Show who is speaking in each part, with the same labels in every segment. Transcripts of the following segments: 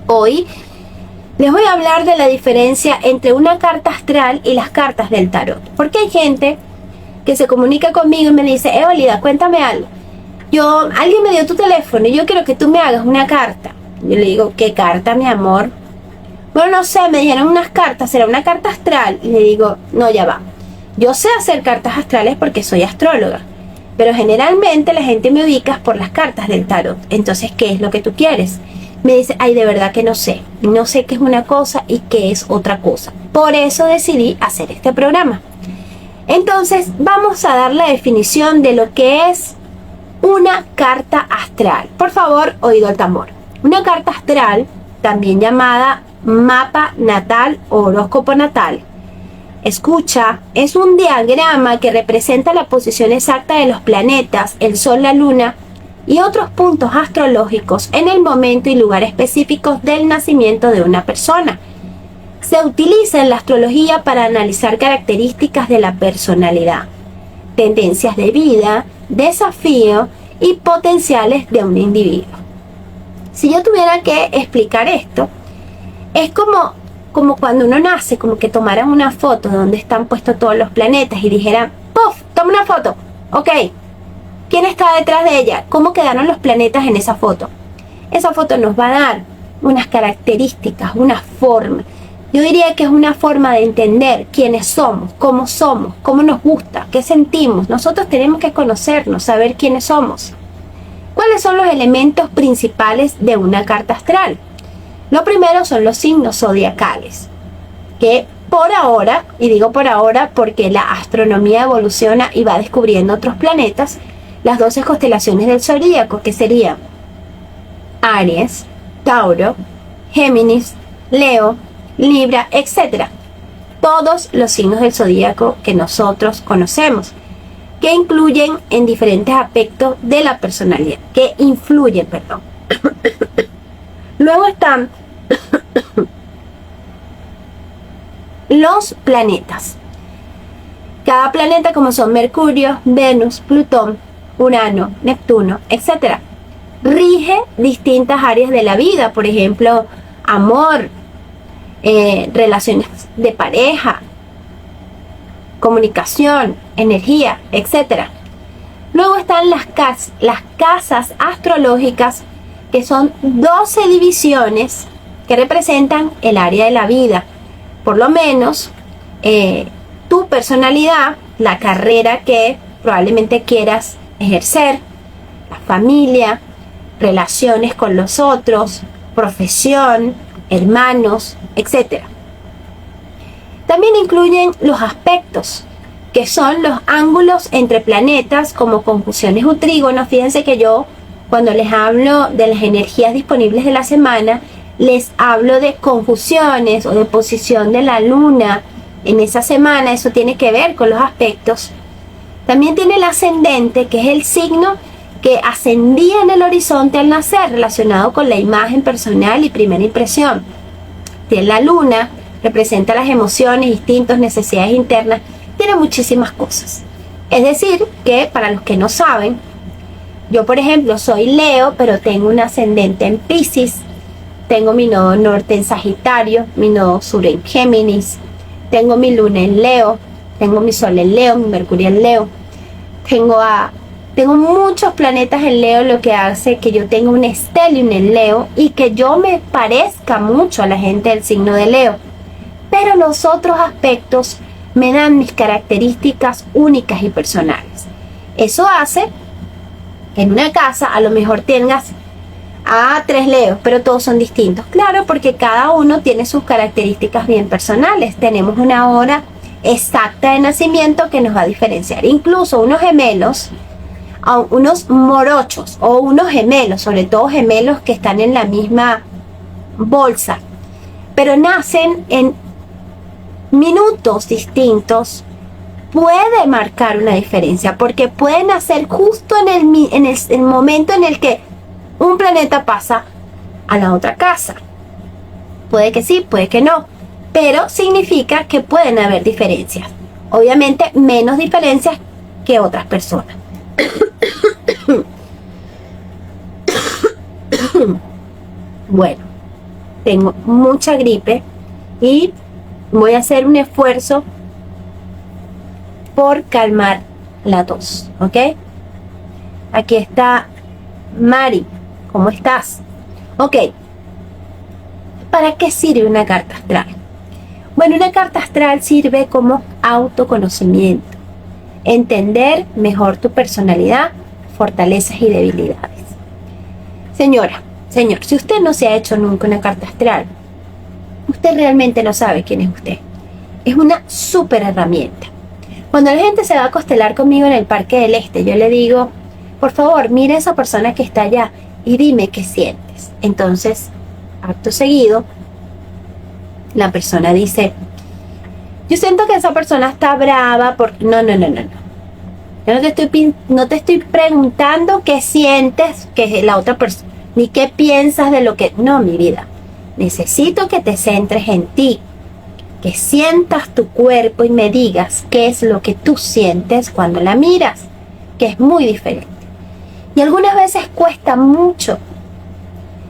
Speaker 1: Hoy les voy a hablar de la diferencia entre una carta astral y las cartas del tarot. Porque hay gente que se comunica conmigo y me dice, Evalida, cuéntame algo. Alguien me dio tu teléfono y yo quiero que tú me hagas una carta. Yo le digo, ¿qué carta, mi amor? Bueno, no sé, me dijeron unas cartas, ¿será una carta astral? Y le digo, no, ya va. Yo sé hacer cartas astrales porque soy astróloga, pero generalmente la gente me ubica por las cartas del tarot. Entonces, ¿qué es lo que tú quieres? Me dice, ay, de verdad que no sé. No sé qué es una cosa y qué es otra cosa. Por eso decidí hacer este programa. Entonces, vamos a dar la definición de lo que es una carta astral. Por favor, oído al tambor. Una carta astral, también llamada mapa natal o horóscopo natal, escucha, es un diagrama que representa la posición exacta de los planetas, el sol, la luna y otros puntos astrológicos en el momento y lugar específicos del nacimiento de una persona. Se utiliza en la astrología para analizar características de la personalidad, tendencias de vida, desafío y potenciales de un individuo. Si yo tuviera que explicar esto, es como cuando uno nace, como que tomaran una foto donde están puestos todos los planetas y dijeran, ¡puf! Toma una foto. Ok, ¿quién está detrás de ella? ¿Cómo quedaron los planetas en esa foto? Esa foto nos va a dar unas características, una forma. Yo diría que es una forma de entender quiénes somos, cómo nos gusta, qué sentimos. Nosotros tenemos que conocernos, saber quiénes somos. ¿Cuáles son los elementos principales de una carta astral? Lo primero son los signos zodiacales, que por ahora, y digo por ahora porque la astronomía evoluciona y va descubriendo otros planetas, las 12 constelaciones del zodíaco, que serían Aries, Tauro, Géminis, Leo, Libra, etc. Todos los signos del zodíaco que nosotros conocemos, que influyen en diferentes aspectos de la personalidad, Luego están los planetas. Cada planeta, como son Mercurio, Venus, Plutón, Urano, Neptuno, etc., rige distintas áreas de la vida, por ejemplo, amor, relaciones de pareja, comunicación, energía, etc. Luego están las casas astrológicas, que son 12 divisiones que representan el área de la vida. Por lo menos tu personalidad, la carrera que probablemente quieras ejercer, la familia, relaciones con los otros, profesión, hermanos, etc. También incluyen los aspectos, que son los ángulos entre planetas como conjunciones o trígonos. Fíjense que yo, cuando les hablo de las energías disponibles de la semana, les hablo de conjunciones o de posición de la luna en esa semana. Eso tiene que ver con los aspectos. También tiene el ascendente, que es el signo que ascendía en el horizonte al nacer, relacionado con la imagen personal y primera impresión. Tiene la luna, representa las emociones, instintos, necesidades internas. Tiene muchísimas cosas. Es decir, que para los que no saben, yo, por ejemplo, soy Leo, pero tengo un ascendente en Piscis, tengo mi nodo norte en Sagitario, mi nodo sur en Géminis, tengo mi luna en Leo, tengo mi sol en Leo, mi Mercurio en Leo, tengo muchos planetas en Leo, lo que hace que yo tenga un stellium en Leo y que yo me parezca mucho a la gente del signo de Leo. Pero los otros aspectos me dan mis características únicas y personales. Eso hace que en una casa a lo mejor tengas a 3 Leos, pero todos son distintos. Claro, porque cada uno tiene sus características bien personales. Tenemos una hora exacta de nacimiento que nos va a diferenciar. Incluso unos gemelos, unos morochos o unos gemelos, sobre todo gemelos que están en la misma bolsa, pero nacen en minutos distintos, puede marcar una diferencia, porque pueden nacer justo en el momento en el que un planeta pasa a la otra casa. Puede que sí, puede que no, pero significa que pueden haber diferencias. Obviamente menos diferencias que otras personas. Bueno, tengo mucha gripe y voy a hacer un esfuerzo por calmar la tos, ¿ok? Aquí está Mari, ¿cómo estás? Ok, ¿para qué sirve una carta astral? Bueno, una carta astral sirve como autoconocimiento, entender mejor tu personalidad, fortalezas y debilidades. Señora, señor, si usted no se ha hecho nunca una carta astral, usted realmente no sabe quién es usted. Es una súper herramienta. Cuando la gente se va a costelar conmigo en el Parque del Este, yo le digo, por favor, mira a esa persona que está allá y dime qué sientes. Entonces, acto seguido, la persona dice, yo siento que esa persona está brava porque... No. Yo no te estoy preguntando qué sientes que la otra persona, ni qué piensas de lo que... No, mi vida. Necesito que te centres en ti, que sientas tu cuerpo y me digas qué es lo que tú sientes cuando la miras, que es muy diferente. Y algunas veces cuesta mucho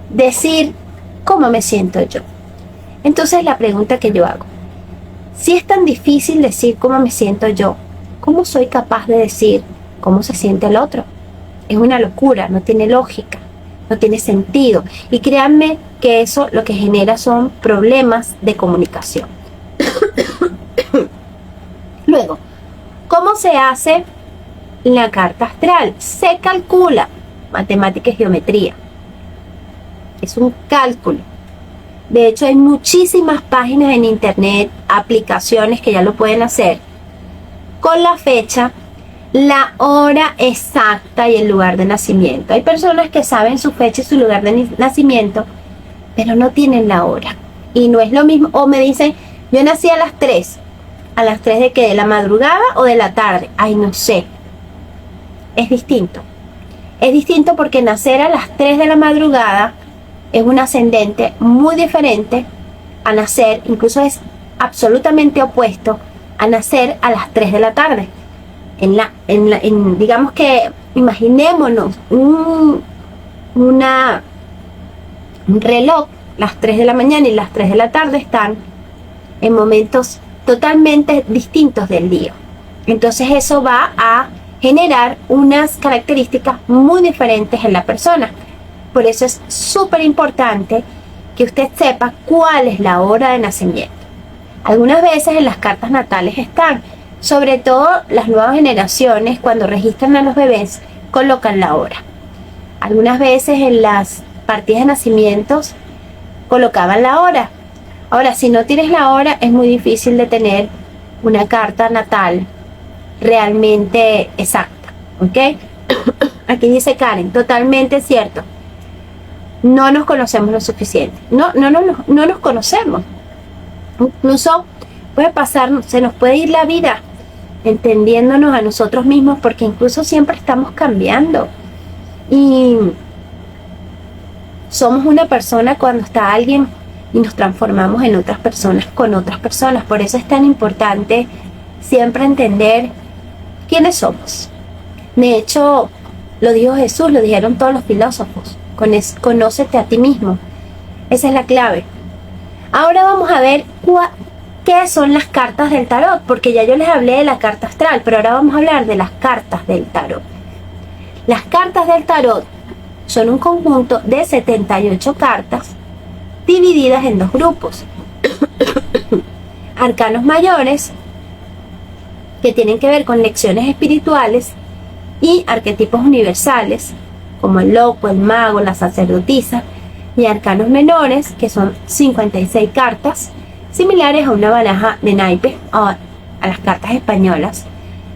Speaker 1: decir cómo me siento yo. Entonces la pregunta que yo hago, si es tan difícil decir cómo me siento yo, ¿cómo soy capaz de decir cómo se siente el otro? Es una locura, no tiene lógica, no tiene sentido. Y créanme que eso lo que genera son problemas de comunicación. Luego, ¿cómo se hace la carta astral? Se calcula, matemática y geometría. Es un cálculo. De hecho, hay muchísimas páginas en internet, aplicaciones que ya lo pueden hacer, con la fecha, la hora exacta y el lugar de nacimiento. Hay personas que saben su fecha y su lugar de nacimiento, pero no tienen la hora. Y no es lo mismo. O me dicen, yo nací a las 3. ¿A las 3 de qué? ¿De la madrugada o de la tarde? Ay, no sé. Es distinto. Es distinto porque nacer a las 3 de la madrugada es un ascendente muy diferente a nacer, incluso es absolutamente opuesto a nacer a las 3 de la tarde. Digamos que imaginémonos un reloj, las 3 de la mañana y las 3 de la tarde están en momentos totalmente distintos del día. Entonces eso va a generar unas características muy diferentes en la persona. Por eso es súper importante que usted sepa cuál es la hora de nacimiento. Algunas veces en las cartas natales están, sobre todo las nuevas generaciones, cuando registran a los bebés, colocan la hora. Algunas veces en las partidas de nacimientos colocaban la hora. Ahora, si no tienes la hora, es muy difícil de tener una carta natal realmente exacta, ¿ok? Aquí dice Karen, totalmente cierto. No nos conocemos lo suficiente. No nos conocemos. Incluso puede pasar, se nos puede ir la vida entendiéndonos a nosotros mismos, porque incluso siempre estamos cambiando. Y somos una persona cuando está alguien y nos transformamos en otras personas con otras personas. Por eso es tan importante siempre entender quiénes somos. De hecho, lo dijo Jesús, lo dijeron todos los filósofos. Conócete a ti mismo. Esa es la clave. Ahora vamos a ver qué son las cartas del tarot, porque ya yo les hablé de la carta astral, pero ahora vamos a hablar de las cartas del tarot. Las cartas del tarot son un conjunto de 78 cartas divididas en dos grupos. Arcanos mayores, que tienen que ver con lecciones espirituales, y arquetipos universales, como el loco, el mago, la sacerdotisa, y arcanos menores, que son 56 cartas, similares a una baraja de naipes o a las cartas españolas,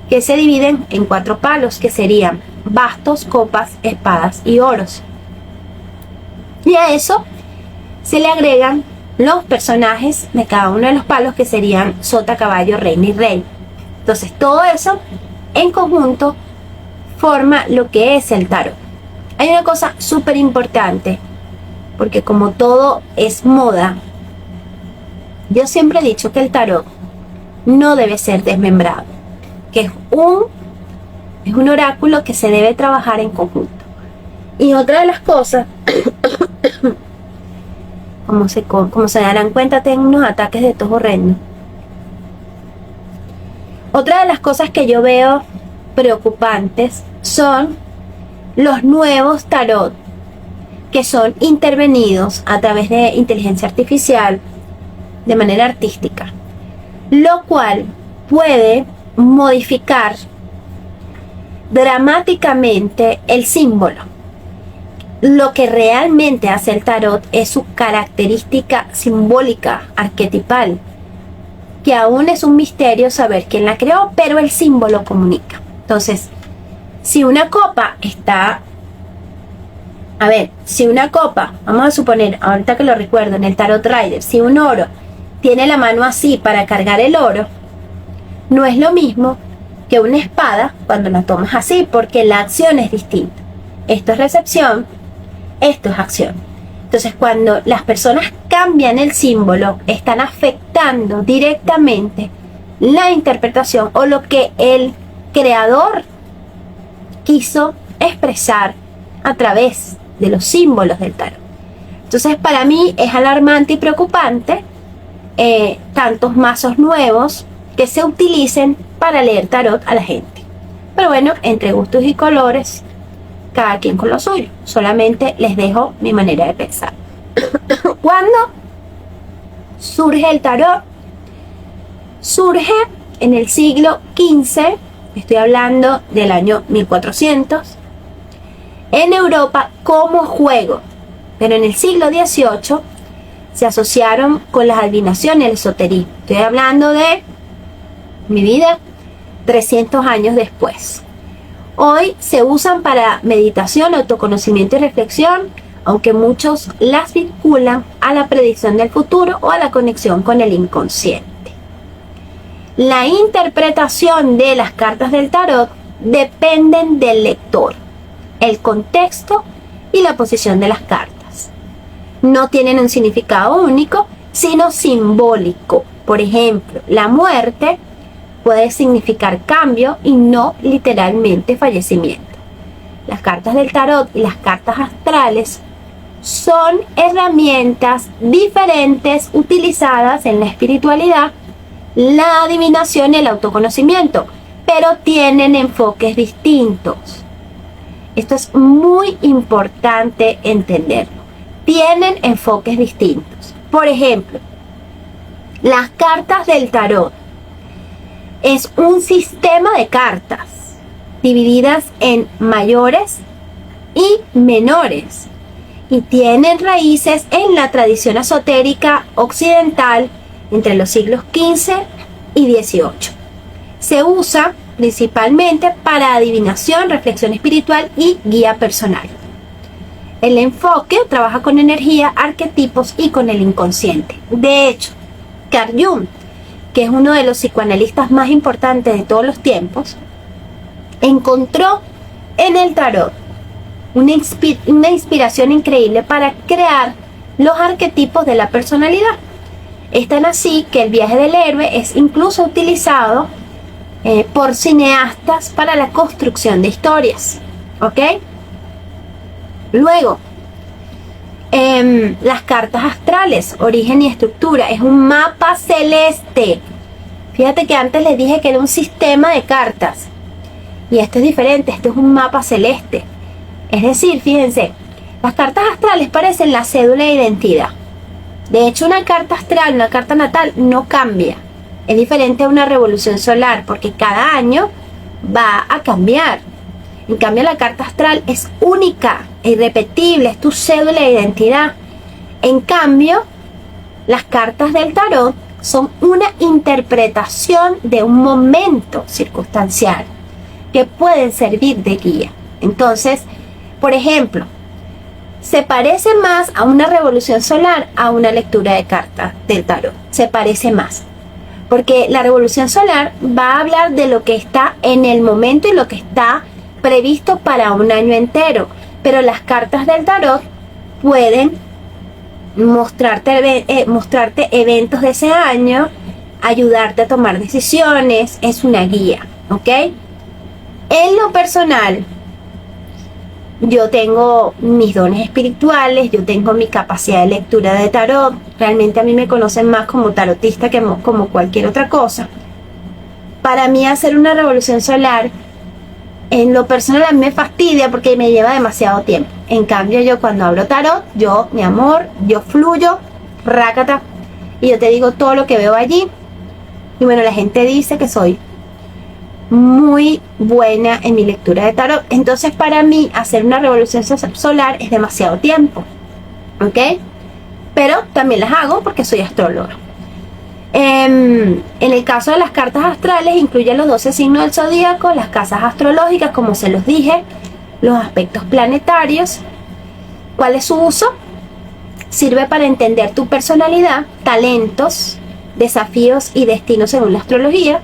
Speaker 1: que se dividen en 4 palos, que serían bastos, copas, espadas y oros. Y a eso se le agregan los personajes de cada uno de los palos, que serían sota, caballo, reina y rey. Entonces todo eso en conjunto forma lo que es el tarot. Hay una cosa súper importante, porque como todo es moda, yo siempre he dicho que el tarot no debe ser desmembrado, que es un oráculo que se debe trabajar en conjunto. Y otra de las cosas, como se darán cuenta, tengo unos ataques de tos horrendos. Otra de las cosas que yo veo preocupantes son los nuevos tarot que son intervenidos a través de inteligencia artificial de manera artística, lo cual puede modificar dramáticamente el símbolo. Lo que realmente hace el tarot es su característica simbólica, arquetipal, que aún es un misterio saber quién la creó, pero el símbolo comunica. Entonces, si una copa está... si una copa, vamos a suponer, ahorita que lo recuerdo, en el Tarot Rider, si un oro tiene la mano así para cargar el oro, no es lo mismo que una espada cuando la tomas así, porque la acción es distinta. Esto es recepción, esto es acción. Entonces, cuando las personas cambian el símbolo, están afectando directamente la interpretación o lo que el creador quiso expresar a través de los símbolos del tarot. Entonces, para mí es alarmante y preocupante tantos mazos nuevos que se utilicen para leer tarot a la gente. Pero bueno, entre gustos y colores, cada quien con lo suyo. Solamente les dejo mi manera de pensar. ¿Cuándo surge el tarot? Surge en el siglo XV, estoy hablando del año 1400, en Europa como juego, pero en el siglo XVIII se asociaron con las adivinaciones y el esoterismo. Estoy hablando de mi vida 300 años después. Hoy se usan para meditación, autoconocimiento y reflexión, aunque muchos las vinculan a la predicción del futuro o a la conexión con el inconsciente. La interpretación de las cartas del tarot dependen del lector, el contexto y la posición de las cartas. No tienen un significado único, sino simbólico. Por ejemplo, la muerte puede significar cambio y no literalmente fallecimiento. Las cartas del tarot y las cartas astrales son herramientas diferentes utilizadas en la espiritualidad, la adivinación y el autoconocimiento, pero tienen enfoques distintos. Esto es muy importante entenderlo. Tienen enfoques distintos. Por ejemplo, las cartas del tarot es un sistema de cartas divididas en mayores y menores y tienen raíces en la tradición esotérica occidental entre los siglos XV y XVIII. Se usa principalmente para adivinación, reflexión espiritual y guía personal. El enfoque trabaja con energía, arquetipos y con el inconsciente. De hecho, Carl Jung, que es uno de los psicoanalistas más importantes de todos los tiempos, encontró en el tarot una inspiración increíble para crear los arquetipos de la personalidad. Es tan así que el viaje del héroe es incluso utilizado por cineastas para la construcción de historias. ¿Ok? Luego, las cartas astrales, origen y estructura, es un mapa celeste. Fíjate que antes les dije que era un sistema de cartas y esto es diferente, esto es un mapa celeste. Es decir, fíjense, las cartas astrales parecen la cédula de identidad. De hecho, una carta astral, una carta natal no cambia. Es diferente a una revolución solar porque cada año va a cambiar. En cambio, la carta astral es única, irrepetible, es tu cédula de identidad. En cambio, las cartas del tarot son una interpretación de un momento circunstancial que pueden servir de guía. Entonces, por ejemplo, se parece más a una revolución solar a una lectura de cartas del tarot. Se parece más. Porque la revolución solar va a hablar de lo que está en el momento y lo que está previsto para un año entero. Pero las cartas del tarot pueden mostrarte eventos de ese año, ayudarte a tomar decisiones. Es una guía, ¿ok? En lo personal, yo tengo mis dones espirituales, yo tengo mi capacidad de lectura de tarot. Realmente a mí me conocen más como tarotista que como cualquier otra cosa. Para mí hacer una revolución solar, en lo personal a mí me fastidia porque me lleva demasiado tiempo. En cambio yo cuando abro tarot, mi amor, yo fluyo, rácata, y yo te digo todo lo que veo allí. Y bueno, la gente dice que soy muy buena en mi lectura de tarot. Entonces para mí hacer una revolución solar es demasiado tiempo, ¿ok? Pero también las hago porque soy astróloga. En el caso de las cartas astrales, incluyen los 12 signos del zodíaco, las casas astrológicas, como se los dije, los aspectos planetarios. ¿Cuál es su uso? Sirve para entender tu personalidad, talentos, desafíos y destinos según la astrología.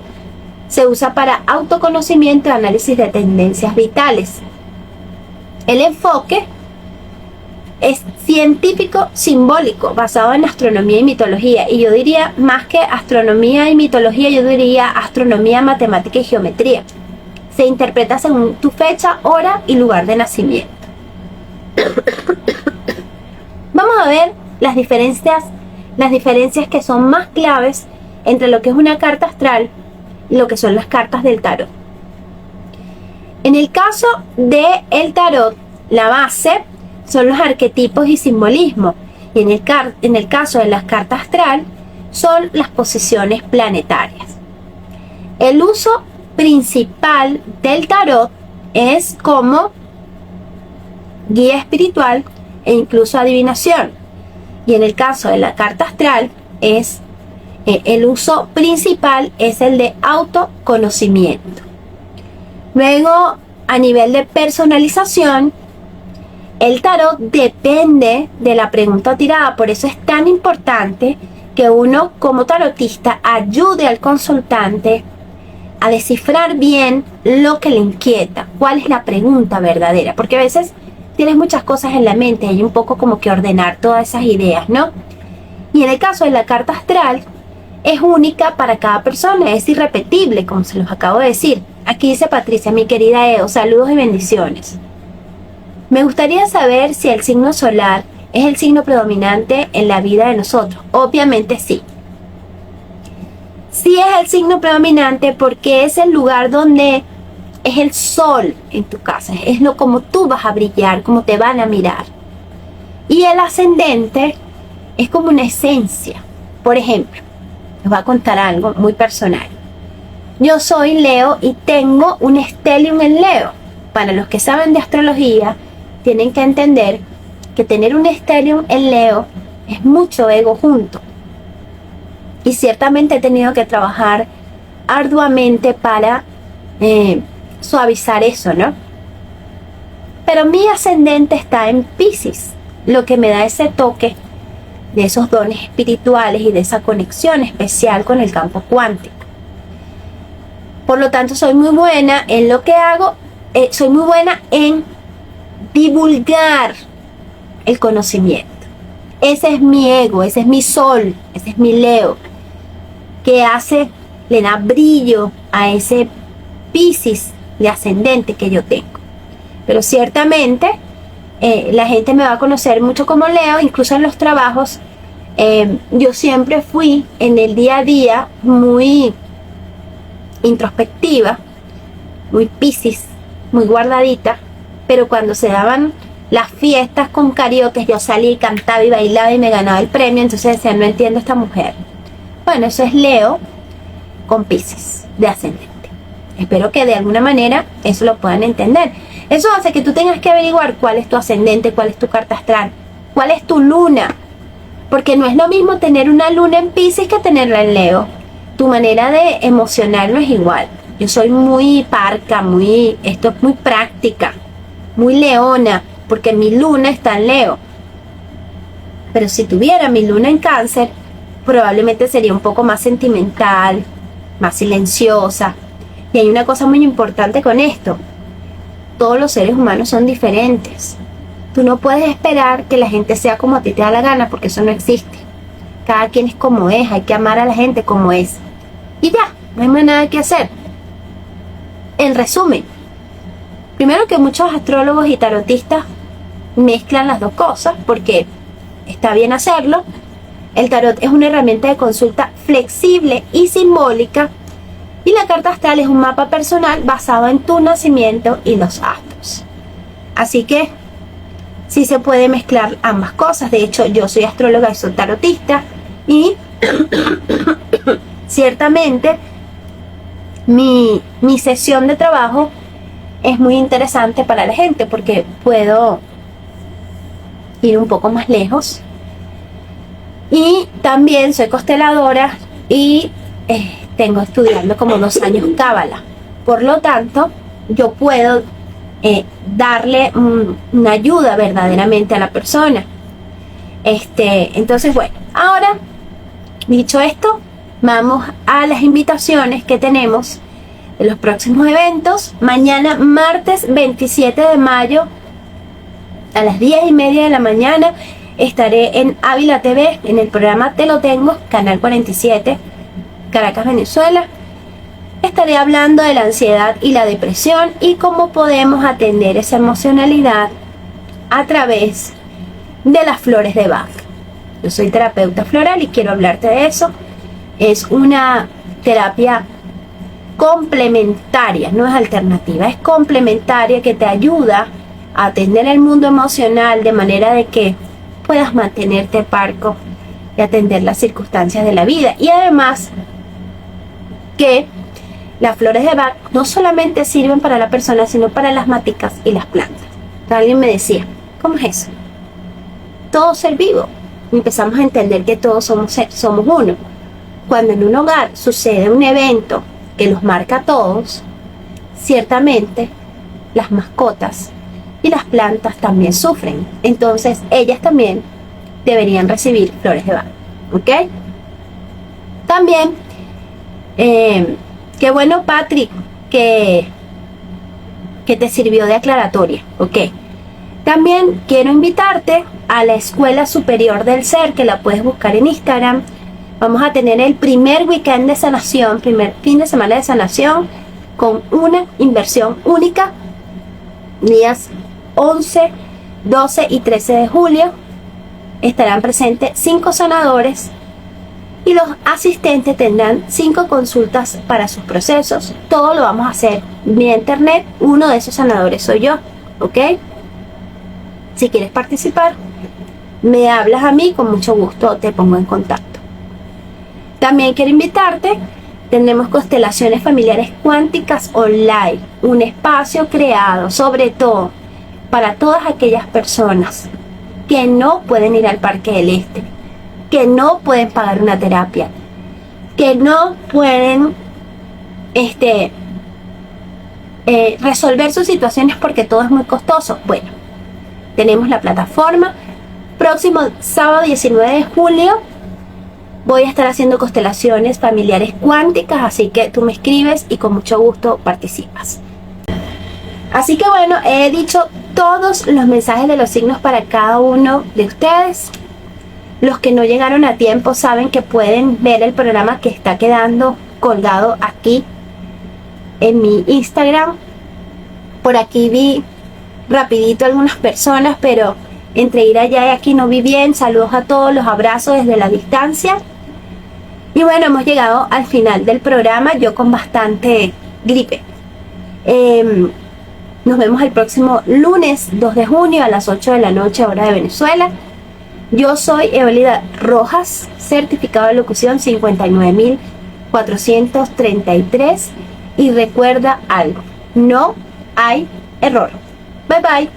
Speaker 1: Se usa para autoconocimiento y análisis de tendencias vitales. El enfoque es científico simbólico, basado en astronomía y mitología. Y yo diría, más que astronomía y mitología, yo diría astronomía, matemática y geometría. Se interpreta según tu fecha, hora y lugar de nacimiento. Vamos a ver las diferencias que son más claves entre lo que es una carta astral y lo que son las cartas del tarot. En el caso del tarot, la base son los arquetipos y simbolismos. Y en el caso de las cartas astral, son las posiciones planetarias. El uso principal del tarot es como guía espiritual e incluso adivinación. Y en el caso de la carta astral, el uso principal es el de autoconocimiento. Luego, a nivel de personalización, el tarot depende de la pregunta tirada. Por eso es tan importante que uno como tarotista ayude al consultante a descifrar bien lo que le inquieta, cuál es la pregunta verdadera, porque a veces tienes muchas cosas en la mente y hay un poco como que ordenar todas esas ideas, ¿no? Y en el caso de la carta astral, es única para cada persona, es irrepetible, como se los acabo de decir. Aquí dice Patricia, mi querida Eo, saludos y bendiciones. Me gustaría saber si el signo solar es el signo predominante en la vida de nosotros. Obviamente sí. Sí es el signo predominante porque es el lugar donde es el sol en tu casa. Es lo como tú vas a brillar, como te van a mirar. Y el ascendente es como una esencia. Por ejemplo, les voy a contar algo muy personal. Yo soy Leo y tengo un stellium en Leo. Para los que saben de astrología, tienen que entender que tener un stellium en Leo es mucho ego junto. Y ciertamente he tenido que trabajar arduamente para suavizar eso, ¿no? Pero mi ascendente está en Piscis, lo que me da ese toque de esos dones espirituales y de esa conexión especial con el campo cuántico. Por lo tanto, soy muy buena en lo que hago, soy muy buena en divulgar el conocimiento. Ese es mi ego, ese es mi sol, ese es mi Leo, que le da brillo a ese Piscis de ascendente que yo tengo. Pero ciertamente la gente me va a conocer mucho como Leo, incluso en los trabajos. Yo siempre fui en el día a día muy introspectiva, muy Piscis, muy guardadita, pero cuando se daban las fiestas con karaoke, yo salí y cantaba y bailaba y me ganaba el premio. Entonces decían, no entiendo a esta mujer. Bueno, eso es Leo con Piscis de ascendente. Espero que de alguna manera eso lo puedan entender. Eso hace que tú tengas que averiguar cuál es tu ascendente, cuál es tu carta astral, cuál es tu luna, porque no es lo mismo tener una luna en Piscis que tenerla en Leo. Tu manera de emocionar no es igual. Yo soy muy parca, esto es muy práctica, muy leona, porque mi luna está en Leo. Pero si tuviera mi luna en Cáncer, probablemente sería un poco más sentimental, más silenciosa. Y hay una cosa muy importante con esto. Todos los seres humanos son diferentes. Tú no puedes esperar que la gente sea como a ti te da la gana, porque eso no existe. Cada quien es como es, hay que amar a la gente como es. Y ya, no hay más nada que hacer. En resumen, primero que muchos astrólogos y tarotistas mezclan las dos cosas, porque está bien hacerlo. El tarot es una herramienta de consulta flexible y simbólica, y la carta astral es un mapa personal basado en tu nacimiento y los astros. Así que sí se puede mezclar ambas cosas. De hecho, yo soy astróloga y soy tarotista, y ciertamente mi sesión de trabajo es muy interesante para la gente, porque puedo ir un poco más lejos. Y también soy consteladora y tengo estudiando como 2 años cábala. Por lo tanto, yo puedo darle una ayuda verdaderamente a la persona. Entonces, bueno, ahora, dicho esto, vamos a las invitaciones que tenemos de los próximos eventos. Mañana, martes 27 de mayo, a las 10:30 de la mañana, estaré en Ávila TV, en el programa Te lo tengo, Canal 47, Caracas, Venezuela. Estaré hablando de la ansiedad y la depresión y cómo podemos atender esa emocionalidad a través de las flores de Bach. Yo soy terapeuta floral y quiero hablarte de eso. Es una terapia complementaria, no es alternativa, es complementaria, que te ayuda a atender el mundo emocional de manera de que puedas mantenerte parco y atender las circunstancias de la vida. Y además que las flores de Bach no solamente sirven para la persona, sino para las maticas y las plantas. Entonces, alguien me decía, ¿cómo es eso? Todo ser vivo. Y empezamos a entender que todos somos uno. Cuando en un hogar sucede un evento que los marca a todos, ciertamente las mascotas y las plantas también sufren. Entonces ellas también deberían recibir flores de Bach. ¿Ok? También, qué bueno, Patrick, que te sirvió de aclaratoria. ¿Ok? También quiero invitarte a la Escuela Superior del Ser, que la puedes buscar en Instagram. Vamos a tener el primer weekend de sanación, primer fin de semana de sanación, con una inversión única, días 11, 12 y 13 de julio. Estarán presentes 5 sanadores y los asistentes tendrán 5 consultas para sus procesos. Todo lo vamos a hacer vía internet. Uno de esos sanadores soy yo, ¿ok? Si quieres participar, me hablas a mí, con mucho gusto te pongo en contacto. También quiero invitarte, tenemos constelaciones familiares cuánticas online, un espacio creado sobre todo para todas aquellas personas que no pueden ir al Parque del Este, que no pueden pagar una terapia, que no pueden resolver sus situaciones porque todo es muy costoso. Bueno, tenemos la plataforma. Próximo sábado 19 de julio voy a estar haciendo constelaciones familiares cuánticas, así que tú me escribes y con mucho gusto participas. Así que bueno, he dicho todos los mensajes de los signos para cada uno de ustedes. Los que no llegaron a tiempo saben que pueden ver el programa que está quedando colgado aquí en mi Instagram. Por aquí vi rapidito algunas personas, pero entre ir allá y aquí no vi bien. Saludos a todos, los abrazo desde la distancia. Y bueno, hemos llegado al final del programa, yo con bastante gripe. Nos vemos el próximo lunes 2 de junio a las 8 de la noche, hora de Venezuela. Yo soy Evelida Rojas, certificado de locución 59433. Y recuerda algo, no hay error. Bye bye.